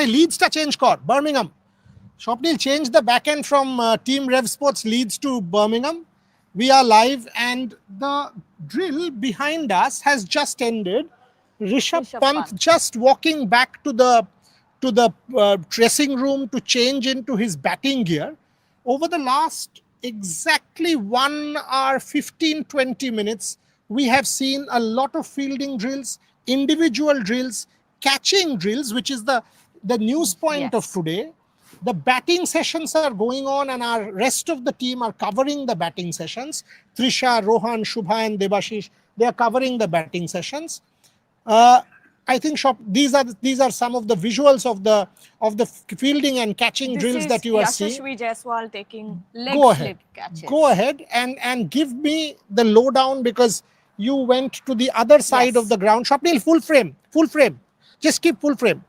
Leeds ta change kor, Birmingham. Swapnil, change the back end from Team Rev Sports Leeds to Birmingham. We are live and the drill behind us has just ended. Rishabh Pant just walking back to the dressing room to change into his batting gear. Over the last exactly 1 hour, 15-20 minutes, we have seen a lot of fielding drills, individual drills, catching drills, which is the news point of today. The batting sessions are going on and our rest of the team are covering the batting sessions. Trisha, Rohan, Shubha and Debashish, they are covering the batting sessions. I think these are some of the visuals of the fielding and catching drills that you are seeing. Yashasvi Jaiswal taking leg slip catches. Go ahead and give me the lowdown because you went to the other side of the ground. Swapnil, full frame. Just keep full frame.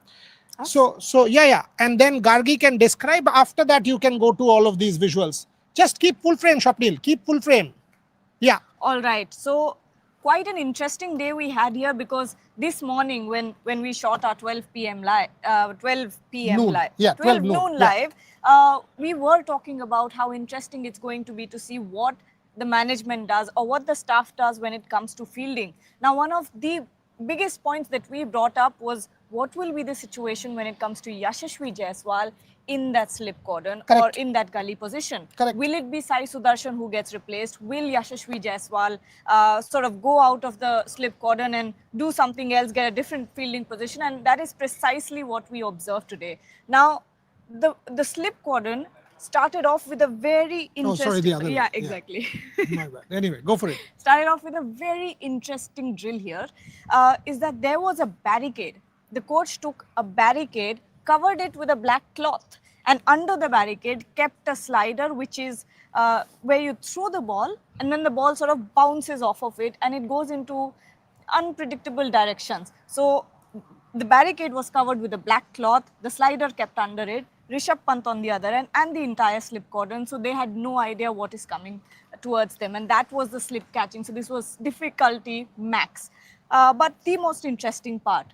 So yeah. And then Gargi can describe. After that, you can go to all of these visuals. Just keep full frame, Swapnil. Keep full frame. Yeah. All right. So quite an interesting day we had here because this morning when we shot our 12 p.m. live, 12 p.m. noon. live, yeah, 12 noon live, we were talking about how interesting it's going to be to see what the management does or what the staff does when it comes to fielding. Now, one of the biggest points that we brought up was what will be the situation when it comes to Yashasvi Jaiswal in that slip cordon or in that gully position. Will it be Sai Sudarshan who gets replaced? Will Yashasvi Jaiswal sort of go out of the slip cordon and do something else, get a different fielding position? And that is precisely what we observed today. Now, the slip cordon started off with a very interesting... Oh, sorry, the other way. Yeah, exactly. My bad. Anyway, go for it. Started off with a very interesting drill here, is that there was a barricade. The coach took a barricade, covered it with a black cloth, and under the barricade kept a slider, which is where you throw the ball and then the ball sort of bounces off of it and it goes into unpredictable directions. So the barricade was covered with a black cloth, the slider kept under it, Rishabh Pant on the other end, and the entire slip cordon. So they had no idea what is coming towards them, and that was the slip catching. So this was difficulty max. But the most interesting part,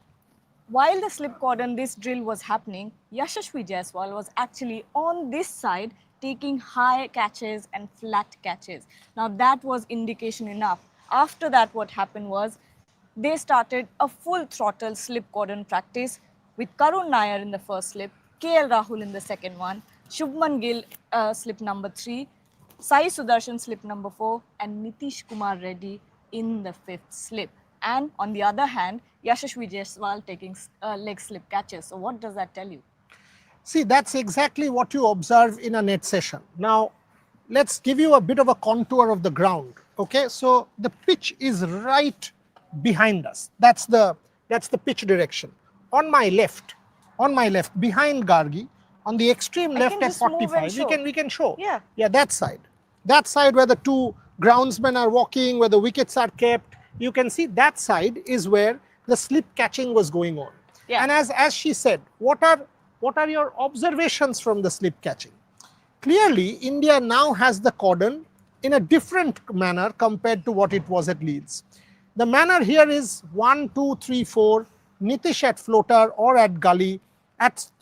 while the slip cordon, this drill was happening, Yashasvi Jaiswal was actually on this side taking high catches and flat catches. Now that was indication enough. After that, what happened was they started a full throttle slip cordon practice with Karun Nair in the first slip, KL Rahul in the second one, Shubman Gill slip number 3, Sai Sudarshan slip number 4, and Nitish Kumar Reddy in the 5th slip. And on the other hand, Yashasvi Jaiswal taking leg slip catches. So what does that tell you? See, that's exactly what you observe in a net session. Now, let's give you a bit of a contour of the ground. Okay, so the pitch is right behind us. That's the pitch direction. On my left, behind Gargi, on the extreme left at 45, we can show. Yeah, that side where the two groundsmen are walking, where the wickets are kept. You can see that side is where the slip catching was going on. Yeah. And as she said, what are your observations from the slip catching? Clearly, India now has the cordon in a different manner compared to what it was at Leeds. The manner here is 1, 2, 3, 4, Nitish at floater or at gully.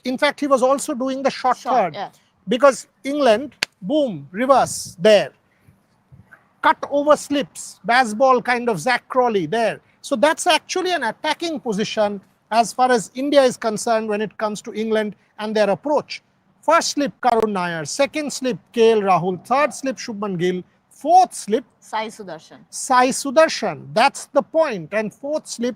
In fact, he was also doing the short third. Yeah. Because England, boom, reverse there. Cut over slips, baseball kind of Zach Crawley there. So that's actually an attacking position as far as India is concerned when it comes to England and their approach. First slip, Karun Nair. Second slip, KL Rahul. Third slip, Shubman Gill. Fourth slip, Sai Sudarshan. Sai Sudarshan. That's the point. And fourth slip,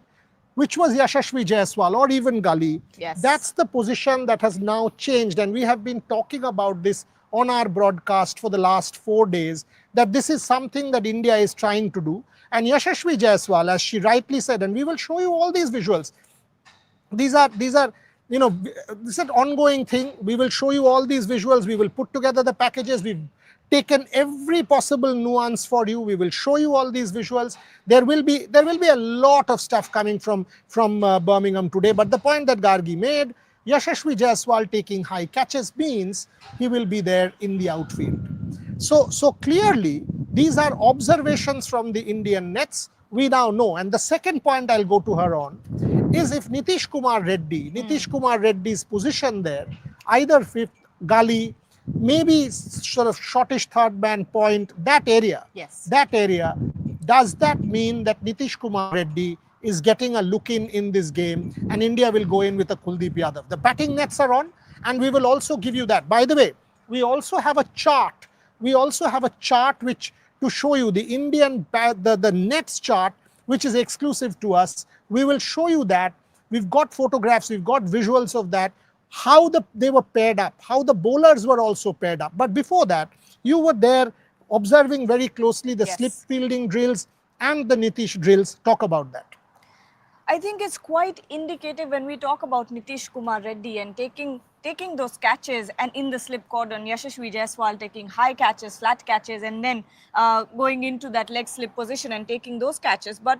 which was Yashasvi Jaiswal or even Gully. Yes. That's the position that has now changed. And we have been talking about this on our broadcast for the last 4 days, that this is something that India is trying to do. And Yashasvi Jaiswal, as she rightly said, and we will show you all these visuals. These are, you know, this is an ongoing thing. We will show you all these visuals. We will put together the packages. We've taken every possible nuance for you. We will show you all these visuals. There will be a lot of stuff coming from Birmingham today. But the point that Gargi made, Yashasvi Jaiswal taking high catches means he will be there in the outfield. So clearly, these are observations from the Indian nets we now know. And the second point I'll go to her on is if Nitish Kumar Reddy, Nitish Kumar Reddy's position there, either fifth, gully, maybe sort of shortish third man point, that area, does that mean that Nitish Kumar Reddy is getting a look in this game and India will go in with a Kuldeep Yadav? The batting nets are on, and we will also give you that. By the way, we also have a chart. We also have a chart which to show you the Indian the nets chart, which is exclusive to us. We will show you that. We've got photographs, we've got visuals of that, how they were paired up, how the bowlers were also paired up. But before that, you were there observing very closely the slip fielding drills and the Nitish drills. Talk about that. I think it's quite indicative when we talk about Nitish Kumar Reddy and taking those catches, and in the slip cordon, Yashasvi Jaiswal taking high catches, flat catches, and then going into that leg slip position and taking those catches. But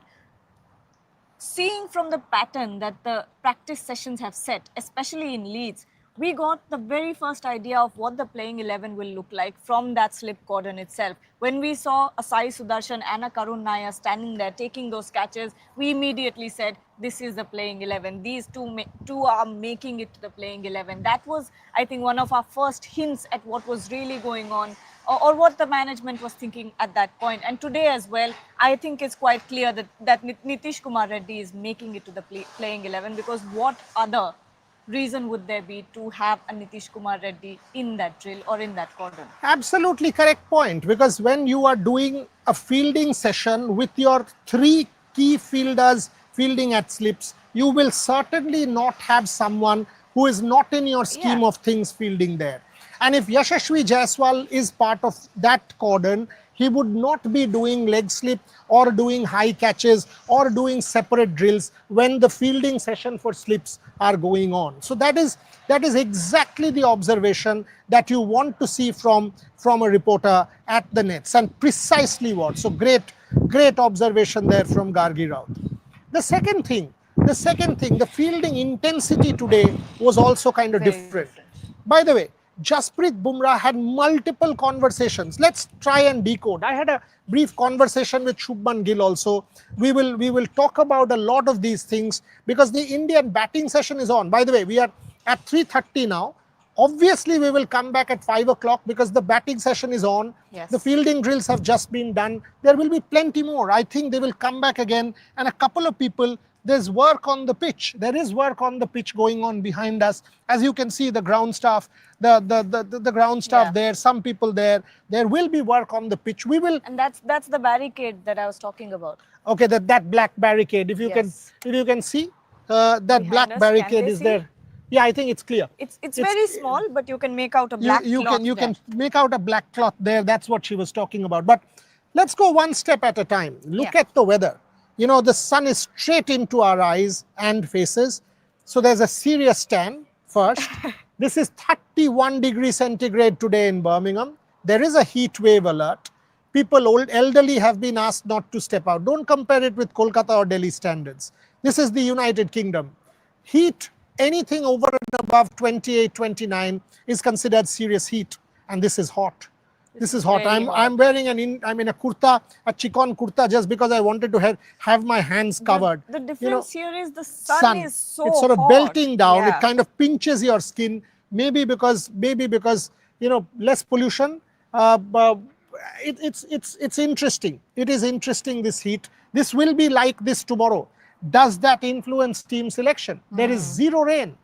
seeing from the pattern that the practice sessions have set, especially in Leeds, we got the very first idea of what the playing 11 will look like from that slip cordon itself. When we saw a Sai Sudarshan and a Cordon YASHASVI standing there taking those catches, we immediately said, this is the playing 11. These two are making it to the playing 11. That was, I think, one of our first hints at what was really going on, or what the management was thinking at that point. And today as well, I think it's quite clear that Nitish Kumar Reddy is making it to the playing 11, because what other reason would there be to have a Nitish Kumar Reddy in that drill or in that cordon? Absolutely correct point, because when you are doing a fielding session with your three key fielders fielding at slips, you will certainly not have someone who is not in your scheme of things fielding there. And if Yashasvi Jaiswal is part of that cordon, he would not be doing leg slip or doing high catches or doing separate drills when the fielding session for slips are going on. So that is exactly the observation that you want to see from a reporter at the nets, and precisely what. So great observation there from Gargi Raut. The second thing, the fielding intensity today was also kind of different. By the way, Jasprit Bumrah had multiple conversations. Let's try and decode. I had a brief conversation with Shubman Gill also. We will talk about a lot of these things because the Indian batting session is on. By the way, we are at 3:30 now. Obviously, we will come back at 5 o'clock because the batting session is on. Yes. The fielding drills have just been done. There will be plenty more. I think they will come back again. And a couple of people, there's work on the pitch. There is work on the pitch going on behind us. As you can see, the ground staff, the ground staff there, some people there. There will be work on the pitch. We will. And that's the barricade that I was talking about. Okay, that black barricade. If you can see, that Behind black us, barricade is there. Yeah, I think it's clear. It's very small, but you can make out a black cloth you can make out a black cloth there. That's what she was talking about. But let's go one step at a time. Look at the weather. You know, the sun is straight into our eyes and faces. So there's a serious tan first. This is 31 degrees centigrade today in Birmingham. There is a heat wave alert. People, elderly, have been asked not to step out. Don't compare it with Kolkata or Delhi standards. This is the United Kingdom. Heat, anything over and above 28, 29 is considered serious heat. And this is hot. This is hot. I'm wearing I'm in a kurta, a chiffon kurta, just because I wanted to have my hands covered. The difference here is the sun is so it's sort of hot. belting down. It kind of pinches your skin. Maybe because less pollution. It's interesting. It is interesting, this heat. This will be like this tomorrow. Does that influence team selection? There is zero rain.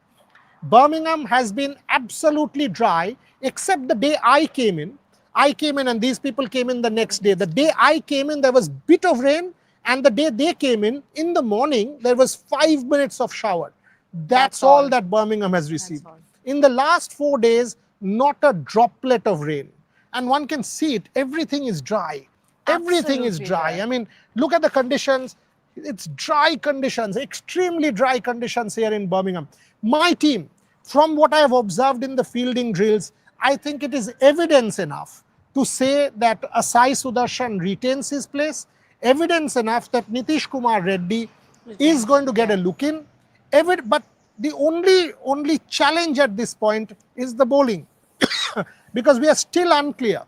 Birmingham has been absolutely dry, except the day I came in and these people came in the next day. The day I came in, there was bit of rain, and the day they came in the morning, there was 5 minutes of shower. That's all that Birmingham has received. In the last 4 days, not a droplet of rain. And one can see it, everything is dry. Everything is dry. I mean, look at the conditions. It's dry conditions, extremely dry conditions here in Birmingham. My team, from what I have observed in the fielding drills, I think it is evidence enough to say that Sai Sudarshan retains his place, evidence enough that Nitish Kumar Reddy is going to get a look in. But the only challenge at this point is the bowling because we are still unclear.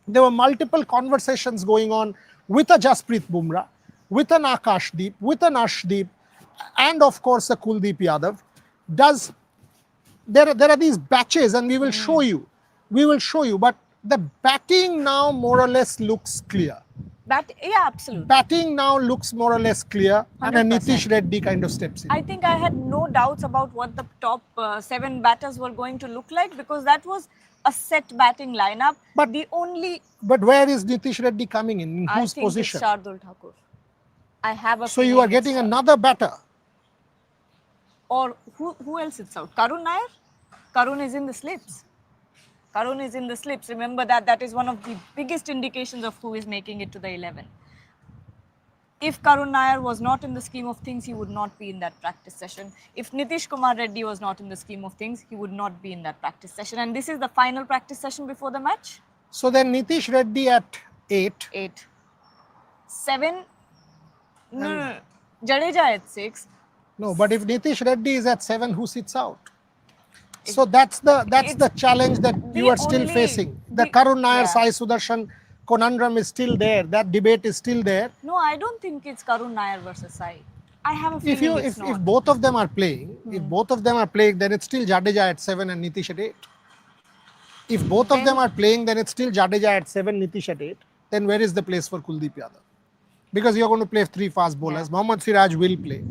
There were multiple conversations going on with a Jasprit Bumrah. with an Akashdeep, with an Arshdeep, and of course a Kuldeep Yadav, does there are these batches, and we will show you. We will show you, but the batting now more or less looks clear. Yeah, absolutely. Batting now looks more or less clear, and a 100%. Nitish Reddy kind of steps in. I think I had no doubts about what the top 7 batters were going to look like, because that was a set batting lineup. But the only But where is Nitish Reddy coming in I whose think position? it's Shardul Thakur. I have a So you feeling are getting it's another batter. Or who else sits out? Karun Nair? Karun is in the slips. Karun is in the slips. Remember that is one of the biggest indications of who is making it to the 11. If Karun Nair was not in the scheme of things, he would not be in that practice session. If Nitish Kumar Reddy was not in the scheme of things, he would not be in that practice session. And this is the final practice session before the match. So then Nitish Reddy at 8. 8. 7. No. Jadeja at 6. No, but if Nitish Reddy is at 7, who sits out? So that's the challenge that you are still facing. The Karun Nair Sai Sudarshan conundrum is still there. That debate is still there. No, I don't think it's Karun Nair versus Sai. I have a feeling If both of them are playing, then it's still Jadeja at 7 and Nitish at 8. If both of them are playing, then it's still Jadeja at 7, Nitish at 8. Then where is the place for Kuldeep Yadav? Because you're going to play 3 fast bowlers. Mohammad Siraj will play.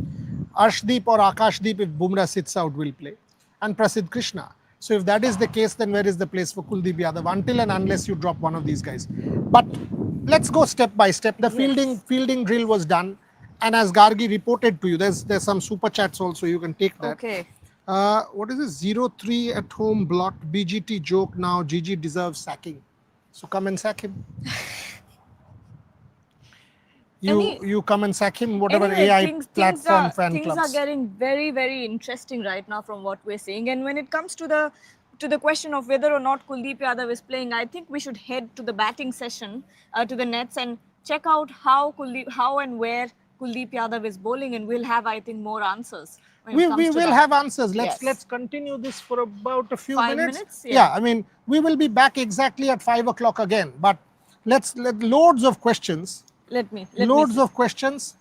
Arshdeep or Akashdeep, if Bumrah sits out, will play. And Prasidh Krishna. So if that is the case, then where is the place for Kuldeep Yadav? Until and unless you drop one of these guys. But let's go step by step. The fielding drill was done. And as Gargi reported to you, there's some super chats also. You can take that. Okay. What is this? 0-3 at home blocked. BGT joke now. GG deserves sacking. So come and sack him. You come and sack him, whatever AI platform fan clubs. Things are getting very, very interesting right now from what we're seeing. And when it comes to the question of whether or not Kuldeep Yadav is playing, I think we should head to the batting session, to the nets, and check out how and where Kuldeep Yadav is bowling, and we'll have, I think, more answers. We will have answers. Let's continue this for about a few 5 minutes. Yeah, I mean, we will be back exactly at 5 o'clock again. But let loads of questions. Loads of questions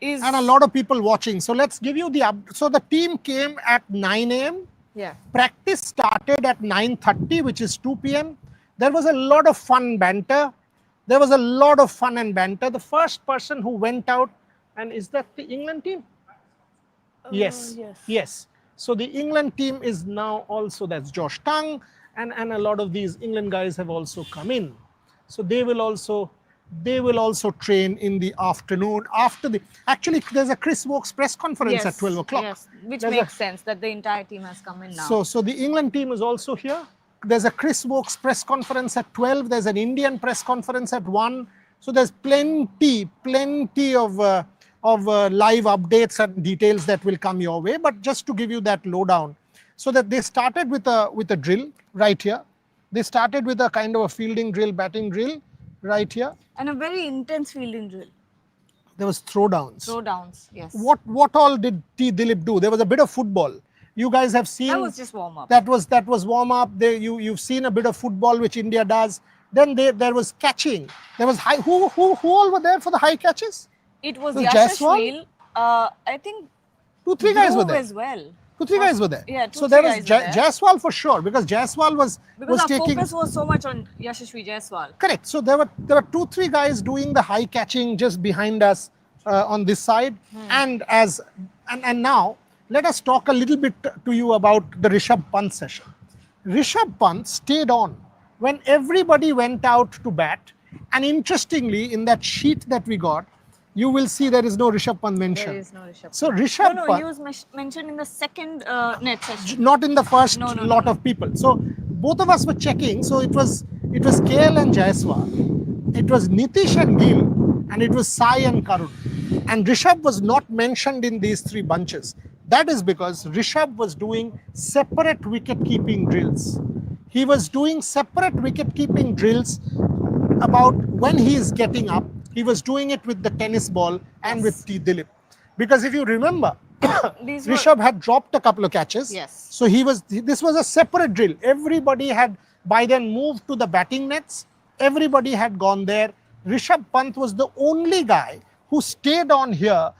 and a lot of people watching. So let's give you so the team came at 9 a.m. Yeah. Practice started at 9:30, which is 2 p.m. There was a lot of fun banter. The first person who went out, and is that the England team? Yes. So the England team is now also, that's Josh Tongue, and a lot of these England guys have also come in. So they will also train in the afternoon actually there's a Chris Wokes press conference at 12 o'clock. Yes, which makes sense that the entire team has come in now. So the England team is also here. There's a Chris Wokes press conference at 12. There's an Indian press conference at 1. So there's plenty of live updates and details that will come your way. But just to give you that lowdown, so that they started with a drill right here. They started with a kind of a fielding drill, batting drill right here. And a very intense fielding drill. There was throwdowns. Yes. What all did T. Dilip do? There was a bit of football. You guys have seen. That was just warm up. That was warm up. You've seen a bit of football which India does. Then there was catching. There was high. Who all were there for the high catches? It was Yashasvi. I think 2-3 guys were there as well. 2-3 guys were there. Yeah, so there was Jaiswal for sure, because Jaiswal was our taking. Focus was so much on Yashasvi Jaiswal. Correct. So there were 2-3 guys doing the high catching just behind us on this side, and now let us talk a little bit to you about the Rishabh Pant session. Rishabh Pant stayed on when everybody went out to bat, and interestingly, in that sheet that we got, you will see there is no Rishabh Pant mention. There is no Rishabh Pant. So Rishabh Pant. No, he was mentioned in the second net session. Not in the first lot of people. So both of us were checking. So it was KL and Jaiswal. It was Nitish and Gill, and it was Sai and Karun. And Rishabh was not mentioned in these 3 bunches. That is because Rishabh was doing separate wicket-keeping drills. He was doing separate wicket-keeping drills about when he is getting up. He was doing it with the tennis ball and with T. Dilip. Because if you remember, Rishabh had dropped a couple of catches. Yes. So this was a separate drill. Everybody had by then moved to the batting nets. Everybody had gone there. Rishabh Pant was the only guy who stayed on here,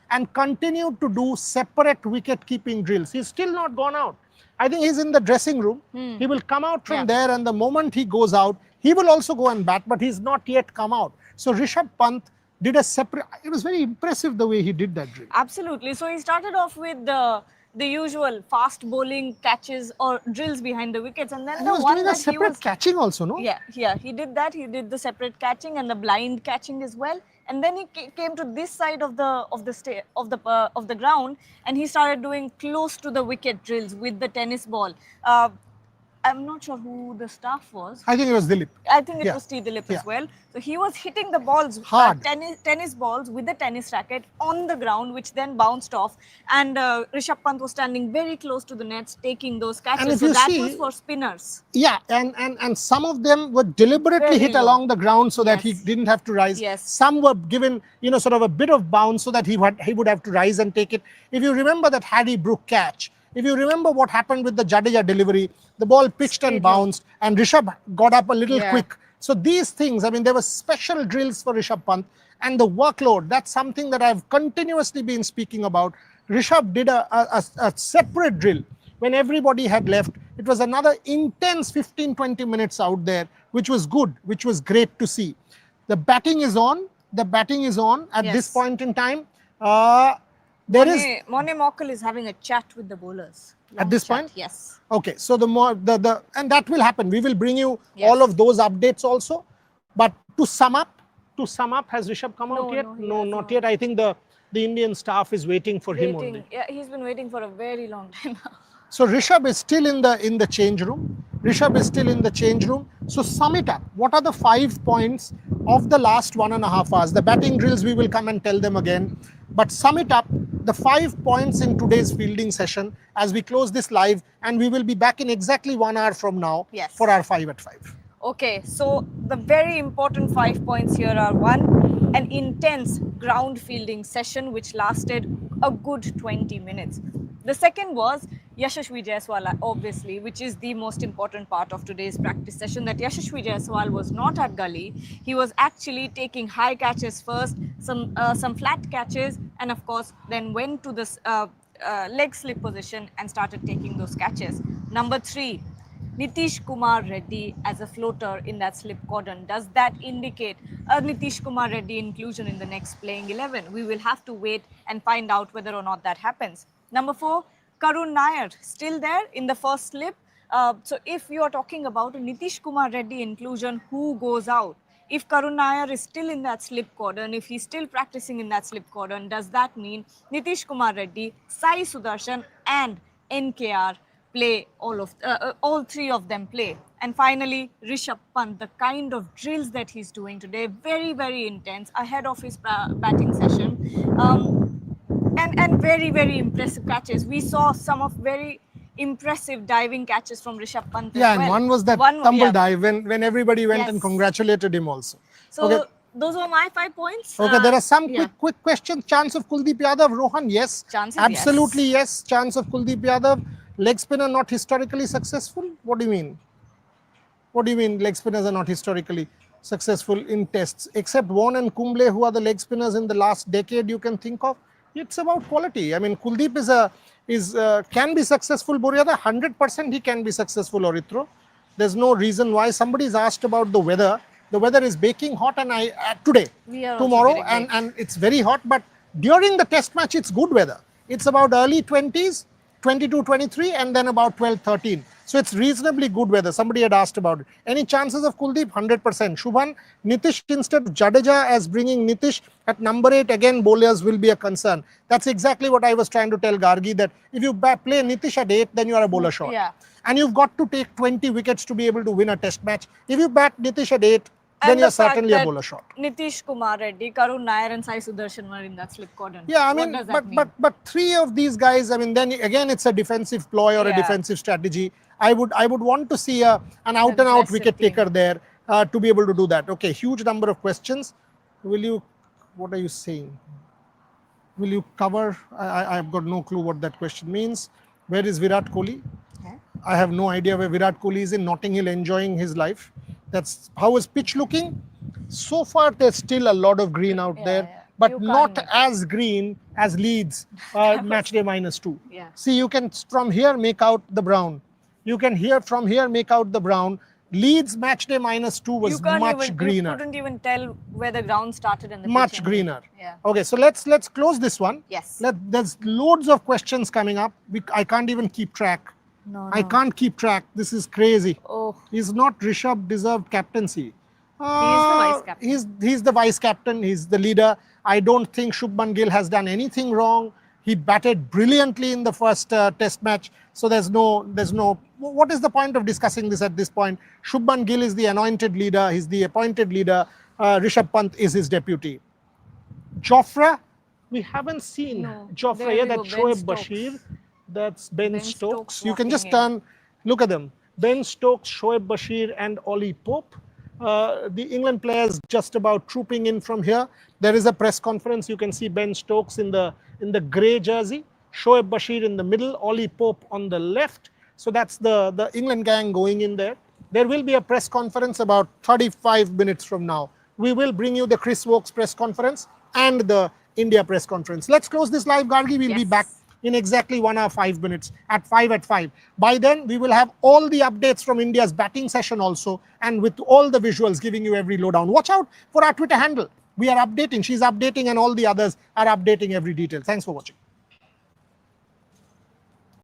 and continued to do separate wicket keeping drills. He's still not gone out. I think he's in the dressing room. He will come out from there, and the moment he goes out, he will also go and bat, but he's not yet come out. So Rishabh Pant did a separate, it was very impressive the way he did that drill. Absolutely. So he started off with the usual fast bowling catches or drills behind the wickets, and then And the he was one doing a that he separate was catching also, no? yeah, he did that. He did the separate catching and the blind catching as well. And then he came to this side of the ground, and he started doing close to the wicket drills with the tennis ball. I'm not sure who the staff was. I think it was Dilip. I think it Yeah. was T. Dilip Yeah. as well. So he was hitting the balls, Hard. tennis balls with the tennis racket on the ground, which then bounced off. And Rishabh Pant was standing very close to the nets, taking those catches. if So you that see- was for spinners. Yeah, and some of them were deliberately Very hit low. along the ground so that he Yes. didn't have to rise. Yes. Some were given, sort of a bit of bounce so that he would have to rise and take it. If you remember that Harry Brook catch, if you remember what happened with the Jadeja delivery, the ball pitched and Stayed low. bounced, and Rishabh got up a little Yeah. quick. So these things, I mean, there were special drills for Rishabh Pant, and the workload, that's something that I've continuously been speaking about. Rishabh did a separate drill when everybody had left. It was another intense 15-20 minutes out there, which was good, which was great to see. The batting is on. At this Yes. point in time. There is Mone Mokkal is having a chat with the bowlers. At this point? Yes. Okay, so and that will happen. We will bring you Yes. all of those updates also. But to sum up, has Rishabh come out No, yet? no, he No, has not not. yet. I think the Indian staff is waiting for him Waiting. only. Yeah, he's been waiting for a very long time now. So Rishabh is still in the change room. So sum it up. What are the 5 points of the last 1.5 hours? The batting drills, we will come and tell them again. But sum it up, the 5 points in today's fielding session as we close this live, and we will be back in exactly 1 hour from now Yes. for our 5 at 5. Okay, so the very important 5 points here are: one, an intense ground fielding session which lasted a good 20 minutes. The second was Yashasvi Jaiswal, obviously, which is the most important part of today's practice session, that Yashasvi Jaiswal was not at gully. He was actually taking high catches first, some flat catches, and of course then went to this leg slip position and started taking those catches. Number 3, Nitish Kumar Reddy as a floater in that slip cordon. Does that indicate a Nitish Kumar Reddy inclusion in the next playing 11? We will have to wait and find out whether or not that happens. Number 4, Karun Nair still there in the first slip. So if you are talking about a Nitish Kumar Reddy inclusion, who goes out? If Karun Nair is still in that slip cordon, if he's still practicing in that slip cordon, does that mean Nitish Kumar Reddy, Sai Sudarshan and NKR play, all three of them play? And finally, Rishabh Pant, the kind of drills that he's doing today, very, very intense ahead of his batting session. And very, very impressive catches. We saw some of very impressive diving catches from Rishabh Pant. Yeah, as and well. one was that tumble dive when everybody went and Yes. congratulated him also. So Okay. those were my 5 points. Okay, there are some yeah. quick questions. Chance of Kuldeep Yadav, Rohan, yes. Chances, Absolutely yes. Chance of Kuldeep Yadav. Leg spinner not historically successful? What do you mean? What do you mean leg spinners are not historically successful in tests? Except Vaughan and Kumble, who are the leg spinners in the last decade you can think of. It's about quality. I mean, Kuldeep can be successful, Boryada. 100% he can be successful, Orithro. There's no reason why. Somebody's asked about the weather. The weather is baking hot, and today, We are also tomorrow, getting and it's very hot. But during the test match, it's good weather. It's about early 20s, 22, 23, and then about 12, 13. So it's reasonably good weather. Somebody had asked about it. Any chances of Kuldeep? 100%. Shubhan, Nitish instead of Jadeja, as bringing Nitish at number 8, again, bowlers will be a concern. That's exactly what I was trying to tell Gargi, that if you play Nitish at 8, then you are a bowler short. Yeah. And you've got to take 20 wickets to be able to win a test match. If you bat Nitish at 8, then And you're the fact certainly a that bowler short. Nitish Kumar Reddy, Karun Nair and Sai Sudarshan were in that slip cordon. Yeah, I What mean, does that mean? but 3 of these guys, I mean, then again, it's a defensive ploy or a Yeah. defensive strategy. I would want to see an out-and-out aggressive wicket team. taker there to be able to do that. Okay, huge number of questions. What are you saying? Will you cover? I've got no clue what that question means. Where is Virat Kohli? Yeah. I have no idea where Virat Kohli is in Notting Hill enjoying his life. How is pitch looking? So far, there's still a lot of green out there, yeah. but You not can't make as green as Leeds match day -2. Yeah. See, you can from here make out the brown. You can from here make out the brown. Leeds match day -2 was much You greener, couldn't even tell where the ground started and the pitch much ended. greener. Yeah. Okay, so let's close this one. Yes. There's loads of questions coming up. I can't even keep track. No, I no. can't keep track. This is crazy. Oh. Is not Rishabh deserved captaincy? He is the vice captain. He's the vice captain. He's the leader. I don't think Shubman Gill has done anything wrong. He batted brilliantly in the first test match. So there's no. What is the point of discussing this at this point? Shubman Gill is the anointed leader. He's the appointed leader. Rishabh Pant is his deputy. Jofra, we haven't seen Jofra. There Yeah, we that's go, Ben Shoaib Bashir. That's Ben Stokes. Stokes You can just walking in. turn, look at them. Ben Stokes, Shoaib Bashir and Ollie Pope. The England players just about trooping in from here. There is a press conference. You can see Ben Stokes in the grey jersey, Shoaib Bashir in the middle, Ollie Pope on the left. So that's the England gang going in there. There will be a press conference about 35 minutes from now. We will bring you the Chris Wokes press conference and the India press conference. Let's close this live, Gargi. We'll be back in exactly 1 hour 5 minutes at 5 By then, we will have all the updates from India's batting session also, and with all the visuals giving you every lowdown. Watch out for our Twitter handle. We are updating. She's updating and all the others are updating every detail. Thanks for watching.